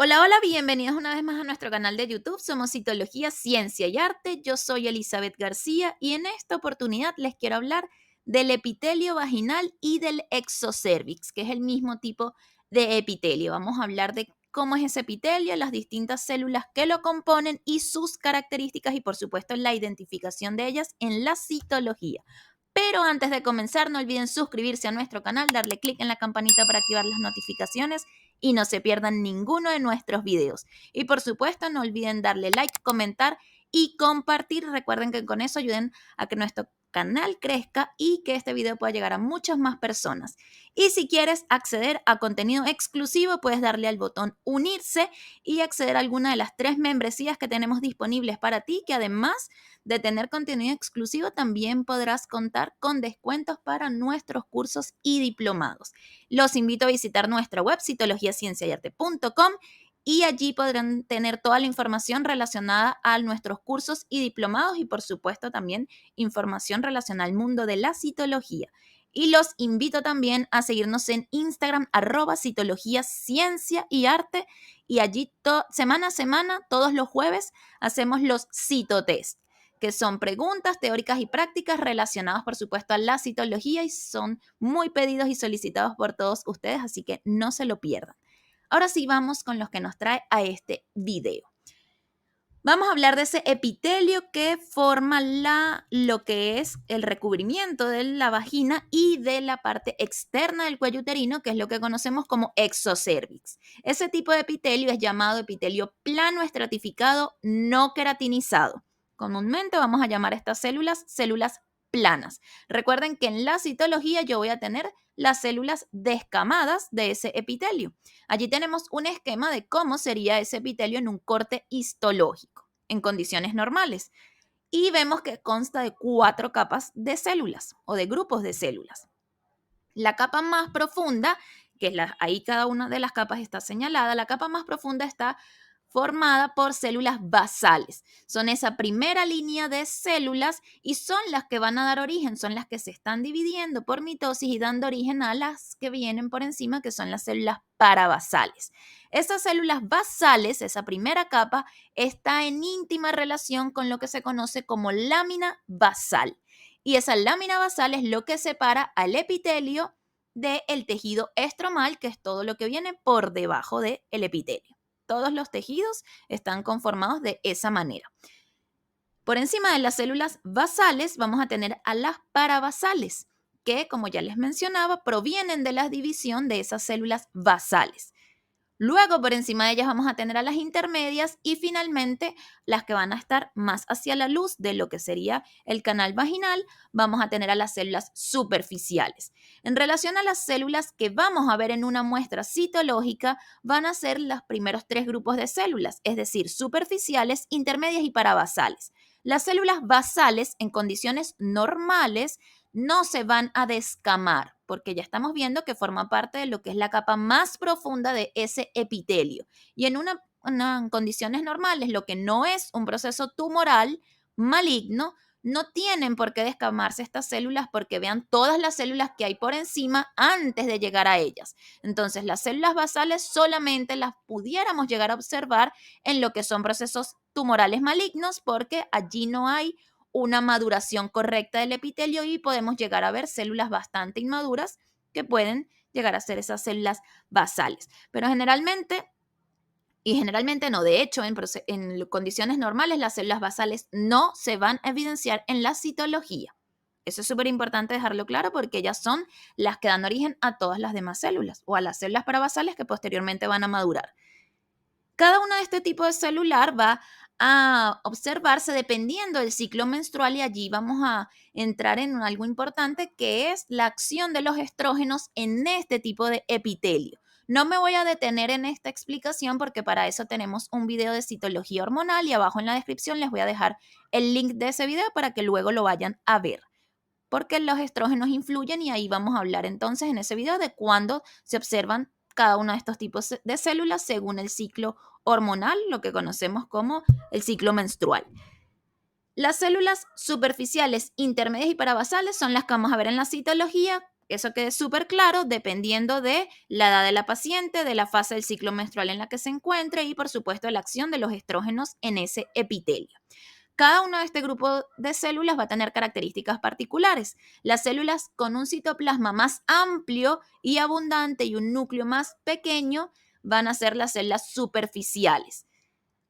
Hola, hola, bienvenidos una vez más a nuestro canal de YouTube. Somos Citología, Ciencia y Arte. Yo soy Elizabeth García y en esta oportunidad les quiero hablar del epitelio vaginal y del exocervix, que es el mismo tipo de epitelio. Vamos a hablar de cómo es ese epitelio, las distintas células que lo componen y sus características y por supuesto la identificación de ellas en la citología. Pero antes de comenzar, no olviden suscribirse a nuestro canal, darle clic en la campanita para activar las notificaciones y no se pierdan ninguno de nuestros videos. Y por supuesto, no olviden darle like, comentar y compartir. Recuerden que con eso ayuden a que nuestro canal crezca y que este video pueda llegar a muchas más personas. Y si quieres acceder a contenido exclusivo, puedes darle al botón unirse y acceder a alguna de las 3 membresías que tenemos disponibles para ti, que además de tener contenido exclusivo, también podrás contar con descuentos para nuestros cursos y diplomados. Los invito a visitar nuestra web citologiacienciayarte.com y allí podrán tener toda la información relacionada a nuestros cursos y diplomados y por supuesto también información relacionada al mundo de la citología. Y los invito también a seguirnos en Instagram, @citología, ciencia y arte. Y allí semana a semana, todos los jueves, hacemos los citotest, que son preguntas teóricas y prácticas relacionadas, por supuesto, a la citología y son muy pedidos y solicitados por todos ustedes, así que no se lo pierdan. Ahora sí, vamos con los que nos trae a este video. Vamos a hablar de ese epitelio que forma lo que es el recubrimiento de la vagina y de la parte externa del cuello uterino, que es lo que conocemos como exocervix. Ese tipo de epitelio es llamado epitelio plano estratificado no queratinizado. Comúnmente vamos a llamar a estas células planas. Recuerden que en la citología yo voy a tener las células descamadas de ese epitelio. Allí tenemos un esquema de cómo sería ese epitelio en un corte histológico, en condiciones normales. Y vemos que consta de 4 capas de células o de grupos de células. La capa más profunda, que es ahí cada una de las capas está señalada, la capa más profunda está formada por células basales. Son esa primera línea de células y son las que van a dar origen, son las que se están dividiendo por mitosis y dando origen a las que vienen por encima, que son las células parabasales. Esas células basales, esa primera capa, está en íntima relación con lo que se conoce como lámina basal. Y esa lámina basal es lo que separa al epitelio del tejido estromal, que es todo lo que viene por debajo del epitelio. Todos los tejidos están conformados de esa manera. Por encima de las células basales vamos a tener a las parabasales, que, como ya les mencionaba, provienen de la división de esas células basales. Luego, por encima de ellas vamos a tener a las intermedias y finalmente las que van a estar más hacia la luz de lo que sería el canal vaginal, vamos a tener a las células superficiales. En relación a las células que vamos a ver en una muestra citológica, van a ser los primeros 3 grupos de células, es decir, superficiales, intermedias y parabasales. Las células basales en condiciones normales no se van a descamar, porque ya estamos viendo que forma parte de lo que es la capa más profunda de ese epitelio. Y en condiciones normales, lo que no es un proceso tumoral maligno, no tienen por qué descamarse estas células porque vean todas las células que hay por encima antes de llegar a ellas. Entonces, las células basales solamente las pudiéramos llegar a observar en lo que son procesos tumorales malignos porque allí no hay una maduración correcta del epitelio y podemos llegar a ver células bastante inmaduras que pueden llegar a ser esas células basales. Pero generalmente no, de hecho, en condiciones normales las células basales no se van a evidenciar en la citología. Eso es súper importante dejarlo claro porque ellas son las que dan origen a todas las demás células o a las células parabasales que posteriormente van a madurar. Cada uno de este tipo de celular va a observarse dependiendo del ciclo menstrual y allí vamos a entrar en algo importante que es la acción de los estrógenos en este tipo de epitelio. No me voy a detener en esta explicación porque para eso tenemos un video de citología hormonal y abajo en la descripción les voy a dejar el link de ese video para que luego lo vayan a ver. Porque los estrógenos influyen y ahí vamos a hablar entonces en ese video de cuándo se observan cada uno de estos tipos de células según el ciclo hormonal, lo que conocemos como el ciclo menstrual. Las células superficiales, intermedias y parabasales son las que vamos a ver en la citología que eso quede súper claro dependiendo de la edad de la paciente, de la fase del ciclo menstrual en la que se encuentre y, por supuesto, de la acción de los estrógenos en ese epitelio. Cada uno de este grupo de células va a tener características particulares. Las células con un citoplasma más amplio y abundante y un núcleo más pequeño van a ser las células superficiales.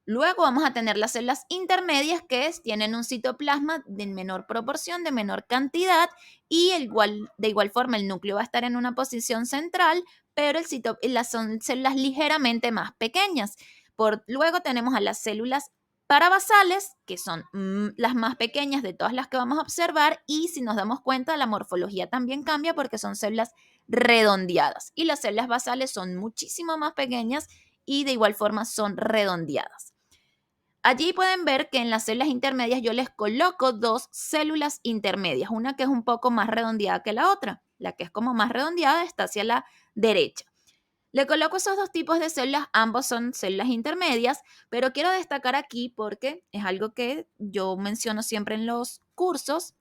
Luego vamos a tener las células intermedias que tienen un citoplasma de menor proporción, de menor cantidad y de igual forma el núcleo va a estar en una posición central, pero son células ligeramente más pequeñas. Luego tenemos a las células parabasales, que son las más pequeñas de todas las que vamos a observar y si nos damos cuenta la morfología también cambia porque son células redondeadas y las células basales son muchísimo más pequeñas y de igual forma son redondeadas. Allí pueden ver que en las células intermedias yo les coloco dos células intermedias, una que es un poco más redondeada que la otra. La que es como más redondeada está hacia la derecha. Le coloco esos dos tipos de células, ambos son células intermedias, pero quiero destacar aquí porque es algo que yo menciono siempre en los cursos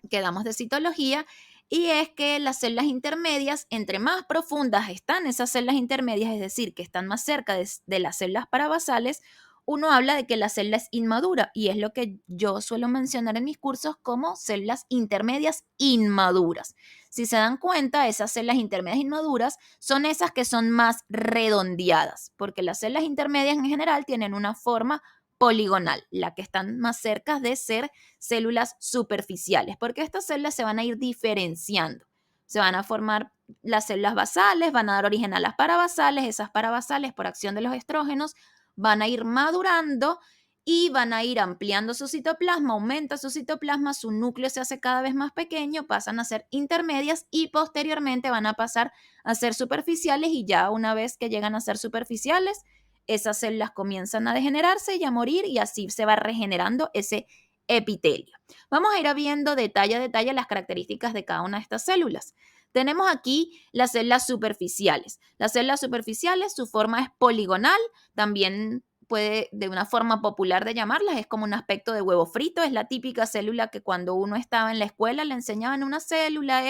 que damos de citología, y es que las células intermedias, entre más profundas están esas células intermedias, es decir, que están más cerca de las células parabasales, uno habla de que la célula es inmadura y es lo que yo suelo mencionar en mis cursos como células intermedias inmaduras. Si se dan cuenta, esas células intermedias inmaduras son esas que son más redondeadas, porque las células intermedias en general tienen una forma poligonal, la que están más cerca de ser células superficiales, porque estas células se van a ir diferenciando. Se van a formar las células basales, van a dar origen a las parabasales, esas parabasales por acción de los estrógenos van a ir madurando y van a ir ampliando su citoplasma, aumenta su citoplasma, su núcleo se hace cada vez más pequeño, pasan a ser intermedias y posteriormente van a pasar a ser superficiales y ya una vez que llegan a ser superficiales, esas células comienzan a degenerarse y a morir y así se va regenerando ese epitelio. Vamos a ir viendo detalle a detalle las características de cada una de estas células. Tenemos aquí las células superficiales. Las células superficiales, su forma es poligonal, también puede, de una forma popular de llamarlas, es como un aspecto de huevo frito, es la típica célula que cuando uno estaba en la escuela le enseñaban una célula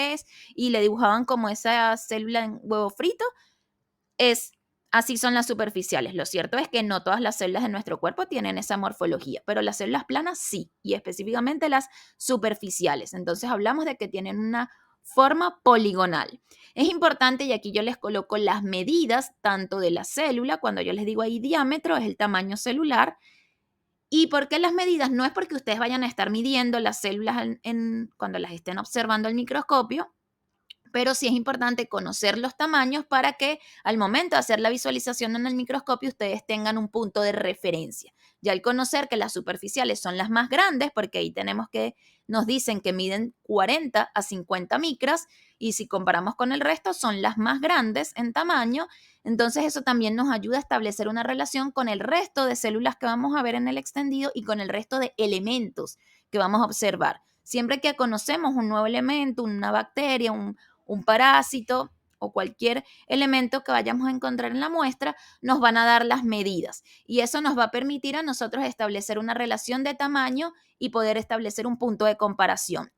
y le dibujaban como esa célula en huevo frito, así son las superficiales. Lo cierto es que no todas las células de nuestro cuerpo tienen esa morfología, pero las células planas sí, y específicamente las superficiales. Entonces hablamos de que tienen una forma poligonal. Es importante, y aquí yo les coloco las medidas tanto de la célula, cuando yo les digo ahí diámetro, es el tamaño celular. ¿Y por qué las medidas? No es porque ustedes vayan a estar midiendo las células cuando las estén observando al microscopio, pero sí es importante conocer los tamaños para que al momento de hacer la visualización en el microscopio ustedes tengan un punto de referencia. Ya al conocer que las superficiales son las más grandes, porque ahí nos dicen que miden 40 a 50 micras, y si comparamos con el resto son las más grandes en tamaño, entonces eso también nos ayuda a establecer una relación con el resto de células que vamos a ver en el extendido y con el resto de elementos que vamos a observar. Siempre que conocemos un nuevo elemento, una bacteria, un parásito o cualquier elemento que vayamos a encontrar en la muestra, nos van a dar las medidas y eso nos va a permitir a nosotros establecer una relación de tamaño y poder establecer un punto de comparación.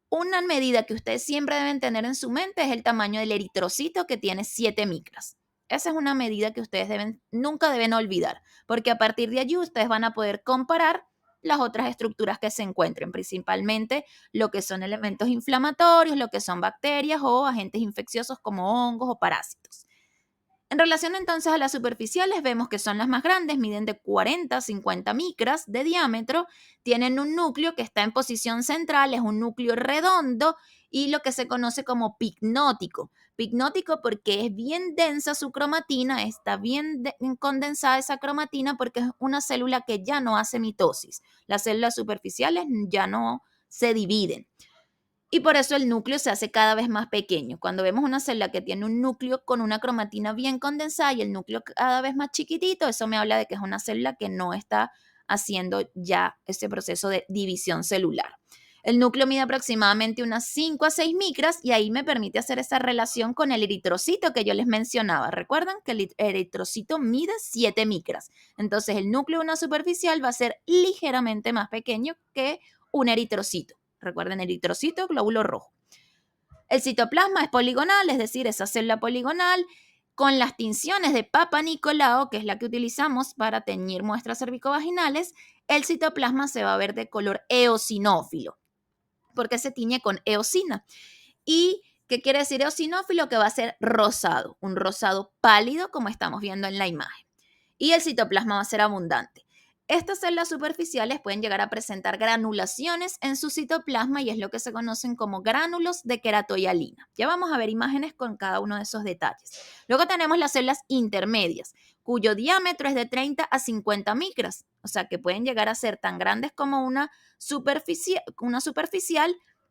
Una medida que ustedes siempre deben tener en su mente es el tamaño del eritrocito, que tiene 7 micras. Esa es una medida que ustedes nunca deben olvidar, porque a partir de allí ustedes van a poder comparar las otras estructuras que se encuentren, principalmente lo que son elementos inflamatorios, lo que son bacterias o agentes infecciosos como hongos o parásitos. En relación entonces a las superficiales, vemos que son las más grandes, miden de 40 a 50 micras de diámetro, tienen un núcleo que está en posición central, es un núcleo redondo y lo que se conoce como picnótico. Picnótico porque es bien densa su cromatina, está bien condensada esa cromatina porque es una célula que ya no hace mitosis. Las células superficiales ya no se dividen. Y por eso el núcleo se hace cada vez más pequeño. Cuando vemos una célula que tiene un núcleo con una cromatina bien condensada y el núcleo cada vez más chiquitito, eso me habla de que es una célula que no está haciendo ya ese proceso de división celular. El núcleo mide aproximadamente unas 5 a 6 micras y ahí me permite hacer esa relación con el eritrocito que yo les mencionaba. Recuerdan que el eritrocito mide 7 micras. Entonces el núcleo de una superficial va a ser ligeramente más pequeño que un eritrocito. Recuerden, eritrocito, glóbulo rojo. El citoplasma es poligonal, es decir, esa célula poligonal con las tinciones de Papa Nicolau, que es la que utilizamos para teñir muestras cervicovaginales, el citoplasma se va a ver de color eosinófilo, porque se tiñe con eosina. ¿Y qué quiere decir eosinófilo? Que va a ser rosado, un rosado pálido como estamos viendo en la imagen. Y el citoplasma va a ser abundante. Estas células superficiales pueden llegar a presentar granulaciones en su citoplasma y es lo que se conocen como gránulos de queratohialina. Ya vamos a ver imágenes con cada uno de esos detalles. Luego tenemos las células intermedias, cuyo diámetro es de 30 a 50 micras, o sea que pueden llegar a ser tan grandes como una superficial,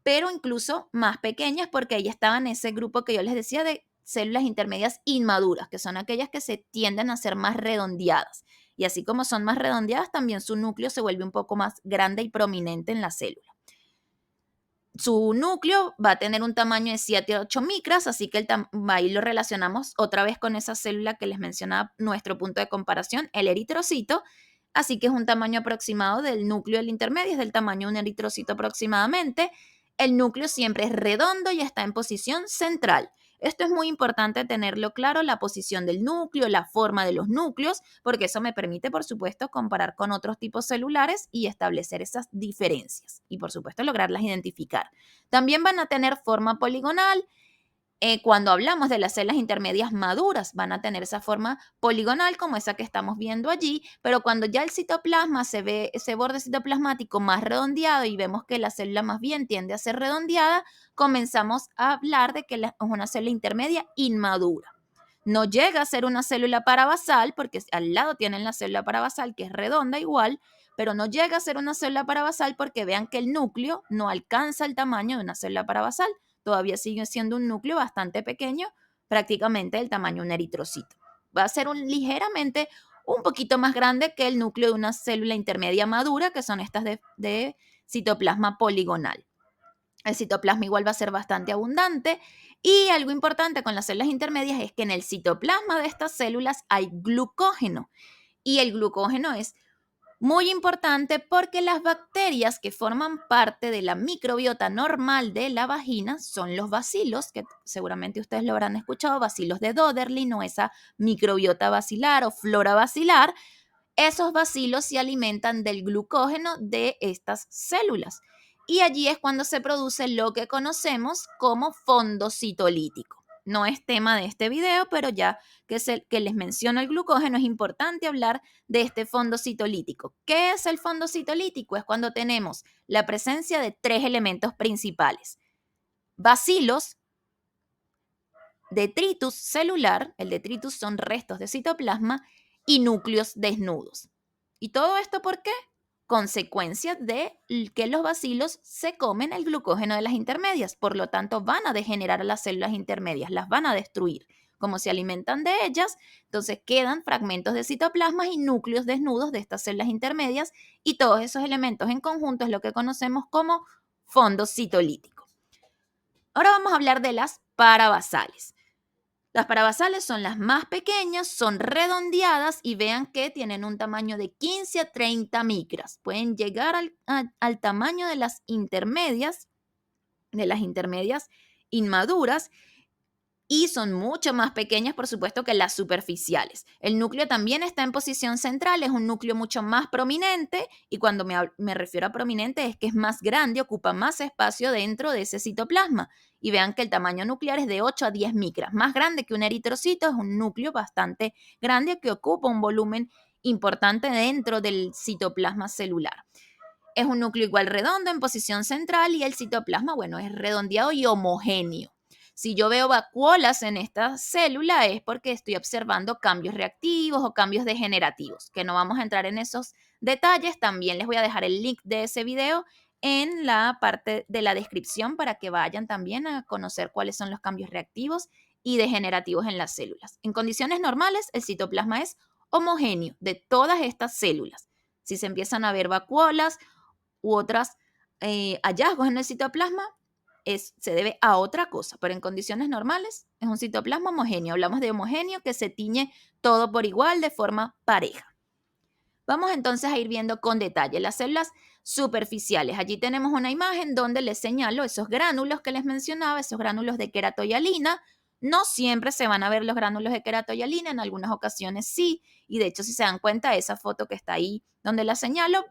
pero incluso más pequeñas porque ahí estaban ese grupo que yo les decía de células intermedias inmaduras, que son aquellas que se tienden a ser más redondeadas. Y así como son más redondeadas, también su núcleo se vuelve un poco más grande y prominente en la célula. Su núcleo va a tener un tamaño de 7 a 8 micras, así que ahí lo relacionamos otra vez con esa célula que les mencionaba, nuestro punto de comparación, el eritrocito. Así que es un tamaño aproximado del núcleo del intermedio, es del tamaño de un eritrocito aproximadamente. El núcleo siempre es redondo y está en posición central. Esto es muy importante tenerlo claro, la posición del núcleo, la forma de los núcleos, porque eso me permite, por supuesto, comparar con otros tipos celulares y establecer esas diferencias y, por supuesto, lograrlas identificar. También van a tener forma poligonal. Cuando hablamos de las células intermedias maduras, van a tener esa forma poligonal como esa que estamos viendo allí, pero cuando ya el citoplasma se ve ese borde citoplasmático más redondeado y vemos que la célula más bien tiende a ser redondeada, comenzamos a hablar de que es una célula intermedia inmadura. No llega a ser una célula parabasal, porque al lado tienen la célula parabasal que es redonda igual, pero no llega a ser una célula parabasal porque vean que el núcleo no alcanza el tamaño de una célula parabasal. Todavía sigue siendo un núcleo bastante pequeño, prácticamente del tamaño de un eritrocito. Va a ser ligeramente un poquito más grande que el núcleo de una célula intermedia madura, que son estas de citoplasma poligonal. El citoplasma igual va a ser bastante abundante y algo importante con las células intermedias es que en el citoplasma de estas células hay glucógeno y el glucógeno es muy importante porque las bacterias que forman parte de la microbiota normal de la vagina son los bacilos, que seguramente ustedes lo habrán escuchado, bacilos de Doederlin o esa microbiota bacilar o flora bacilar. Esos bacilos se alimentan del glucógeno de estas células y allí es cuando se produce lo que conocemos como fondo citolítico. No es tema de este video, pero ya que les menciono el glucógeno, es importante hablar de este fondo citolítico. ¿Qué es el fondo citolítico? Es cuando tenemos la presencia de 3 elementos principales. Bacilos, detritus celular, el detritus son restos de citoplasma, y núcleos desnudos. ¿Y todo esto por qué? Consecuencia de que los bacilos se comen el glucógeno de las intermedias, por lo tanto van a degenerar a las células intermedias, las van a destruir. Como se alimentan de ellas, entonces quedan fragmentos de citoplasmas y núcleos desnudos de estas células intermedias y todos esos elementos en conjunto es lo que conocemos como fondo citolítico. Ahora vamos a hablar de las parabasales. Las parabasales son las más pequeñas, son redondeadas y vean que tienen un tamaño de 15 a 30 micras. Pueden llegar al tamaño de las intermedias inmaduras y son mucho más pequeñas, por supuesto, que las superficiales. El núcleo también está en posición central, es un núcleo mucho más prominente y cuando me refiero a prominente es que es más grande, ocupa más espacio dentro de ese citoplasma. Y vean que el tamaño nuclear es de 8 a 10 micras, más grande que un eritrocito, es un núcleo bastante grande que ocupa un volumen importante dentro del citoplasma celular. Es un núcleo igual redondo en posición central y el citoplasma, bueno, es redondeado y homogéneo. Si yo veo vacuolas en esta célula es porque estoy observando cambios reactivos o cambios degenerativos, que no vamos a entrar en esos detalles. También les voy a dejar el link de ese video en la parte de la descripción para que vayan también a conocer cuáles son los cambios reactivos y degenerativos en las células. En condiciones normales, el citoplasma es homogéneo de todas estas células. Si se empiezan a ver vacuolas u otros hallazgos en el citoplasma, se debe a otra cosa, pero en condiciones normales es un citoplasma homogéneo. Hablamos de homogéneo que se tiñe todo por igual de forma pareja. Vamos entonces a ir viendo con detalle las células superficiales. Allí tenemos una imagen donde les señalo esos gránulos que les mencionaba, esos gránulos de queratoyalina. No siempre se van a ver los gránulos de queratoyalina, en algunas ocasiones sí, y de hecho si se dan cuenta, esa foto que está ahí donde la señalo,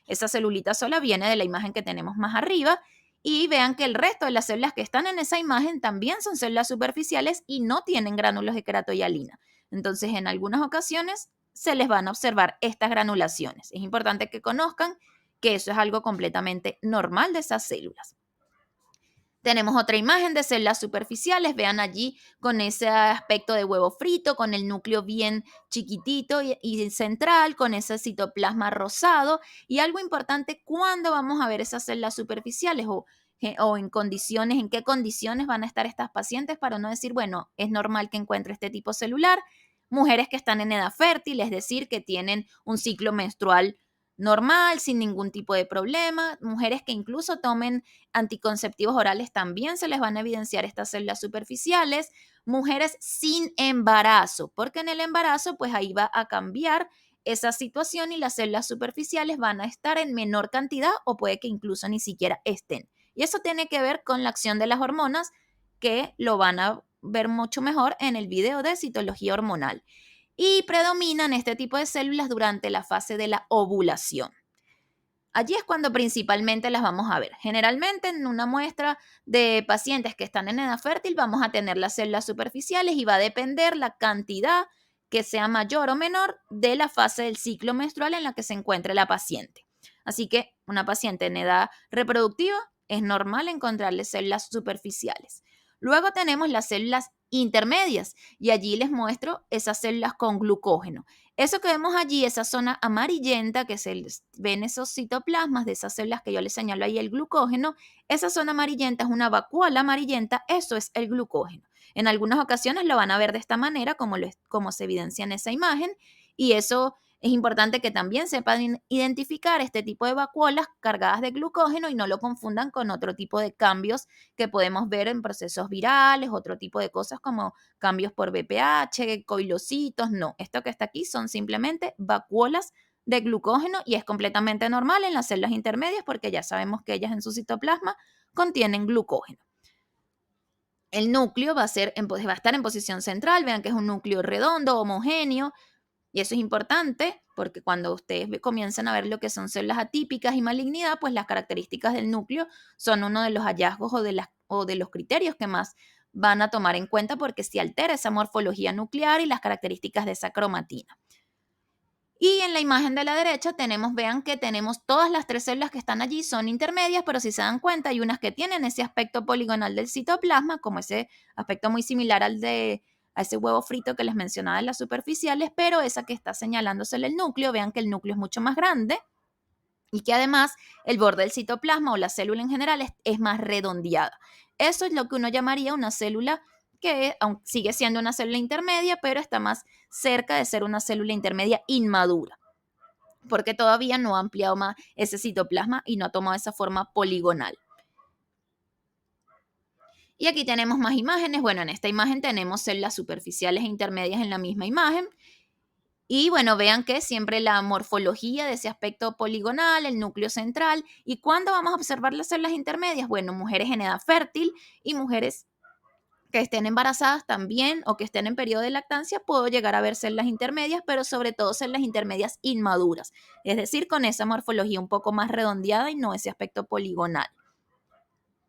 esa celulita sola viene de la imagen que tenemos más arriba, y vean que el resto de las células que están en esa imagen también son células superficiales y no tienen gránulos de queratoyalina. Entonces, en algunas ocasiones se les van a observar estas granulaciones. Es importante que conozcan que eso es algo completamente normal de esas células. Tenemos otra imagen de células superficiales, vean allí con ese aspecto de huevo frito, con el núcleo bien chiquitito y central, con ese citoplasma rosado. Y algo importante, ¿cuándo vamos a ver esas células superficiales o en qué condiciones van a estar estas pacientes para no decir, bueno, es normal que encuentre este tipo celular? Mujeres que están en edad fértil, es decir, que tienen un ciclo menstrual normal, sin ningún tipo de problema, mujeres que incluso tomen anticonceptivos orales también se les van a evidenciar estas células superficiales, mujeres sin embarazo, porque en el embarazo pues ahí va a cambiar esa situación y las células superficiales van a estar en menor cantidad o puede que incluso ni siquiera estén. Y eso tiene que ver con la acción de las hormonas que lo van a ver mucho mejor en el video de citología hormonal. Y predominan este tipo de células durante la fase de la ovulación. Allí es cuando principalmente las vamos a ver. Generalmente en una muestra de pacientes que están en edad fértil vamos a tener las células superficiales y va a depender la cantidad que sea mayor o menor de la fase del ciclo menstrual en la que se encuentre la paciente. Así que una paciente en edad reproductiva es normal encontrarle células superficiales. Luego tenemos las células intermedias y allí les muestro esas células con glucógeno. Eso que vemos allí, esa zona amarillenta que se ven esos citoplasmas de esas células que yo les señalo ahí, el glucógeno, esa zona amarillenta es una vacuola amarillenta, eso es el glucógeno. En algunas ocasiones lo van a ver de esta manera, como se evidencia en esa imagen, y eso es importante que también sepan identificar este tipo de vacuolas cargadas de glucógeno y no lo confundan con otro tipo de cambios que podemos ver en procesos virales, otro tipo de cosas como cambios por BPH, coilocitos, no. Esto que está aquí son simplemente vacuolas de glucógeno y es completamente normal en las células intermedias porque ya sabemos que ellas en su citoplasma contienen glucógeno. El núcleo va a estar en posición central, vean que es un núcleo redondo, homogéneo, y eso es importante porque cuando ustedes comienzan a ver lo que son células atípicas y malignidad, pues las características del núcleo son uno de los hallazgos o de los criterios que más van a tomar en cuenta porque se altera esa morfología nuclear y las características de esa cromatina. Y en la imagen de la derecha vean que tenemos todas las tres células que están allí son intermedias, pero si se dan cuenta hay unas que tienen ese aspecto poligonal del citoplasma, como ese aspecto muy similar a ese huevo frito que les mencionaba en las superficiales, pero esa que está señalándosele el núcleo, vean que el núcleo es mucho más grande y que además el borde del citoplasma o la célula en general es más redondeada. Eso es lo que uno llamaría una célula que sigue siendo una célula intermedia, pero está más cerca de ser una célula intermedia inmadura, porque todavía no ha ampliado más ese citoplasma y no ha tomado esa forma poligonal. Y aquí tenemos más imágenes. Bueno, en esta imagen tenemos células superficiales e intermedias en la misma imagen. Y bueno, vean que siempre la morfología de ese aspecto poligonal, el núcleo central. ¿Y cuándo vamos a observar las células intermedias? Bueno, mujeres en edad fértil y mujeres que estén embarazadas también o que estén en periodo de lactancia, puedo llegar a ver células intermedias, pero sobre todo células intermedias inmaduras, es decir, con esa morfología un poco más redondeada y no ese aspecto poligonal.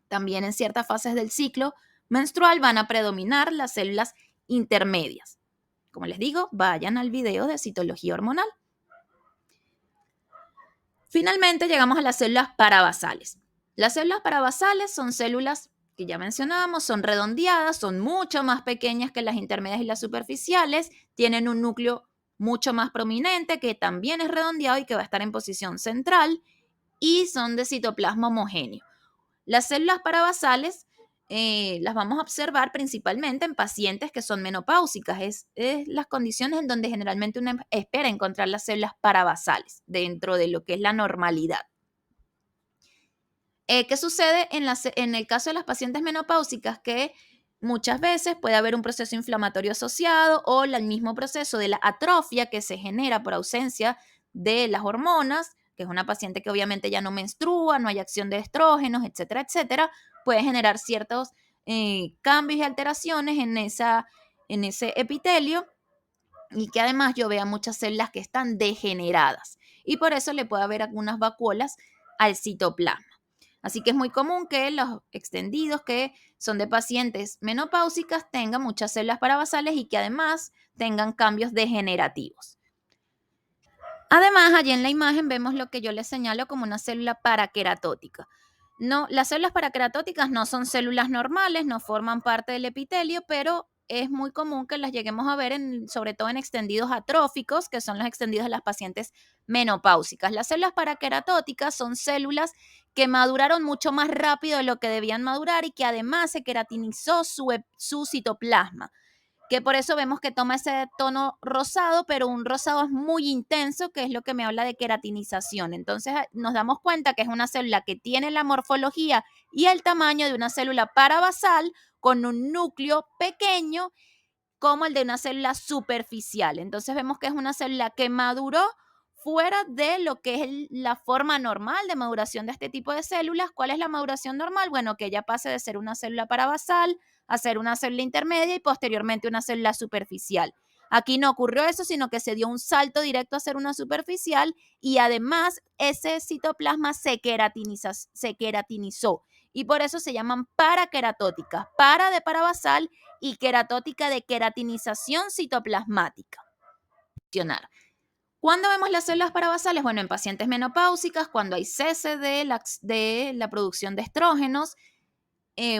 También en ciertas fases del ciclo menstrual van a predominar las células intermedias. Como les digo, vayan al video de citología hormonal. Finalmente llegamos a las células parabasales. Las células parabasales son células que ya mencionábamos, son redondeadas, son mucho más pequeñas que las intermedias y las superficiales, tienen un núcleo mucho más prominente que también es redondeado y que va a estar en posición central y son de citoplasma homogéneo. Las células parabasales las vamos a observar principalmente en pacientes que son menopáusicas. Es las condiciones en donde generalmente uno espera encontrar las células parabasales dentro de lo que es la normalidad. ¿Qué sucede en el caso de las pacientes menopáusicas? Que Muchas veces puede haber un proceso inflamatorio asociado o el mismo proceso de la atrofia que se genera por ausencia de las hormonas, que es una paciente que obviamente ya no menstrua, no hay acción de estrógenos, etcétera, etcétera, puede generar ciertos cambios y alteraciones en ese epitelio y que además yo vea muchas células que están degeneradas y por eso le puede haber algunas vacuolas al citoplasma. Así que es muy común que los extendidos que son de pacientes menopáusicas tengan muchas células parabasales y que además tengan cambios degenerativos. Además, allí en la imagen vemos lo que yo les señalo como una célula paraqueratótica. No, las células paraqueratóticas no son células normales, no forman parte del epitelio, pero es muy común que las lleguemos a ver sobre todo en extendidos atróficos, que son los extendidos de las pacientes menopáusicas. Las células paraqueratóticas son células que maduraron mucho más rápido de lo que debían madurar y que además se queratinizó su citoplasma, que por eso vemos que toma ese tono rosado, pero un rosado es muy intenso, que es lo que me habla de queratinización. Entonces nos damos cuenta que es una célula que tiene la morfología y el tamaño de una célula parabasal con un núcleo pequeño como el de una célula superficial. Entonces vemos que es una célula que maduró fuera de lo que es la forma normal de maduración de este tipo de células. ¿Cuál es la maduración normal? Bueno, que ella pase de ser una célula parabasal a ser una célula intermedia y posteriormente una célula superficial. Aquí no ocurrió eso, sino que se dio un salto directo a ser una superficial y además ese citoplasma se queratinizó y por eso se llaman paraqueratóticas, para de parabasal y queratótica de queratinización citoplasmática. ¿Cuándo vemos las células parabasales? Bueno, en pacientes menopáusicas, cuando hay cese de la producción de estrógenos,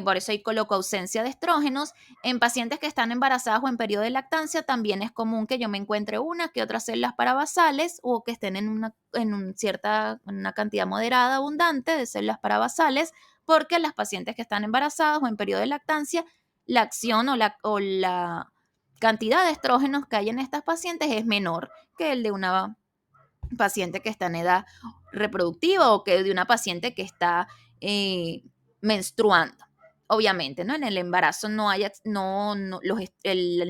por eso ahí coloco ausencia de estrógenos. En pacientes que están embarazadas o en periodo de lactancia, también es común que yo me encuentre una que otras células parabasales o que estén una cantidad moderada, abundante de células parabasales, porque las pacientes que están embarazadas o en periodo de lactancia, la acción o la cantidad de estrógenos que hay en estas pacientes es menor que el de una paciente que está en edad reproductiva o que de una paciente que está menstruando. Obviamente, ¿no? En el embarazo el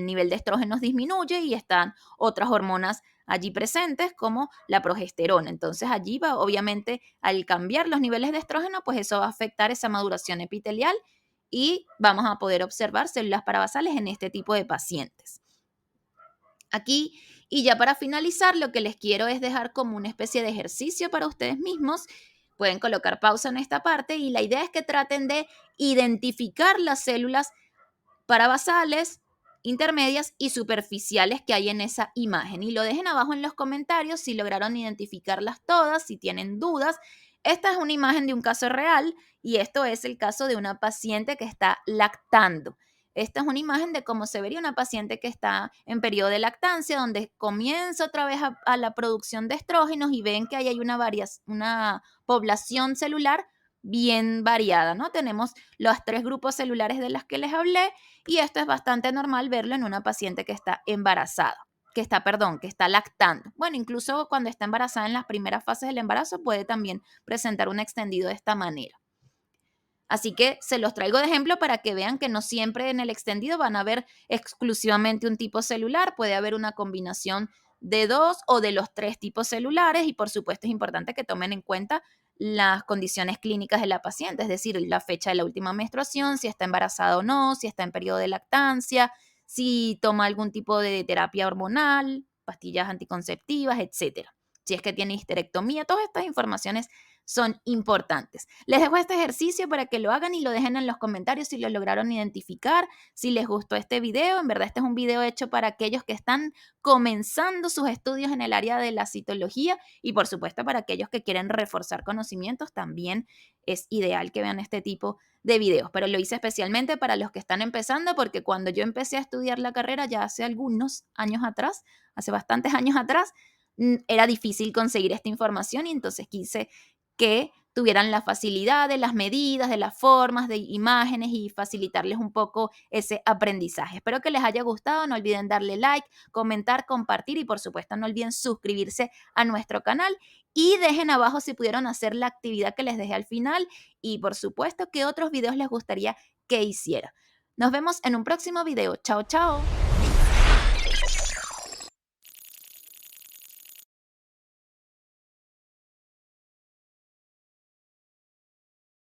nivel de estrógenos disminuye y están otras hormonas allí presentes como la progesterona. Entonces allí va, obviamente, al cambiar los niveles de estrógeno, pues eso va a afectar esa maduración epitelial y vamos a poder observar células parabasales en este tipo de pacientes. Aquí, y ya para finalizar, lo que les quiero es dejar como una especie de ejercicio para ustedes mismos. Pueden colocar pausa en esta parte y la idea es que traten de identificar las células parabasales, intermedias y superficiales que hay en esa imagen. Y lo dejen abajo en los comentarios si lograron identificarlas todas, si tienen dudas. Esta es una imagen de un caso real y esto es el caso de una paciente que está lactando. Esta es una imagen de cómo se vería una paciente que está en periodo de lactancia, donde comienza otra vez a la producción de estrógenos y ven que ahí hay una población celular bien variada, ¿no? Tenemos los 3 grupos celulares de las que les hablé y esto es bastante normal verlo en una paciente que está embarazada, que está lactando. Bueno, incluso cuando está embarazada en las primeras fases del embarazo puede también presentar un extendido de esta manera. Así que se los traigo de ejemplo para que vean que no siempre en el extendido van a ver exclusivamente un tipo celular, puede haber una combinación de 2 o de los 3 tipos celulares y por supuesto es importante que tomen en cuenta las condiciones clínicas de la paciente, es decir, la fecha de la última menstruación, si está embarazada o no, si está en periodo de lactancia, si toma algún tipo de terapia hormonal, pastillas anticonceptivas, etcétera. Si es que tiene histerectomía, todas estas informaciones son importantes. Les dejo este ejercicio para que lo hagan y lo dejen en los comentarios si lo lograron identificar, si les gustó este video. En verdad, este es un video hecho para aquellos que están comenzando sus estudios en el área de la citología y, por supuesto, para aquellos que quieren reforzar conocimientos, también es ideal que vean este tipo de videos. Pero lo hice especialmente para los que están empezando, porque cuando yo empecé a estudiar la carrera ya hace algunos años atrás, hace bastantes años atrás, era difícil conseguir esta información y entonces quise que tuvieran la facilidad de las medidas, de las formas, de imágenes y facilitarles un poco ese aprendizaje. Espero que les haya gustado, no olviden darle like, comentar, compartir y por supuesto no olviden suscribirse a nuestro canal y dejen abajo si pudieron hacer la actividad que les dejé al final y por supuesto qué otros videos les gustaría que hiciera. Nos vemos en un próximo video. Chao, chao.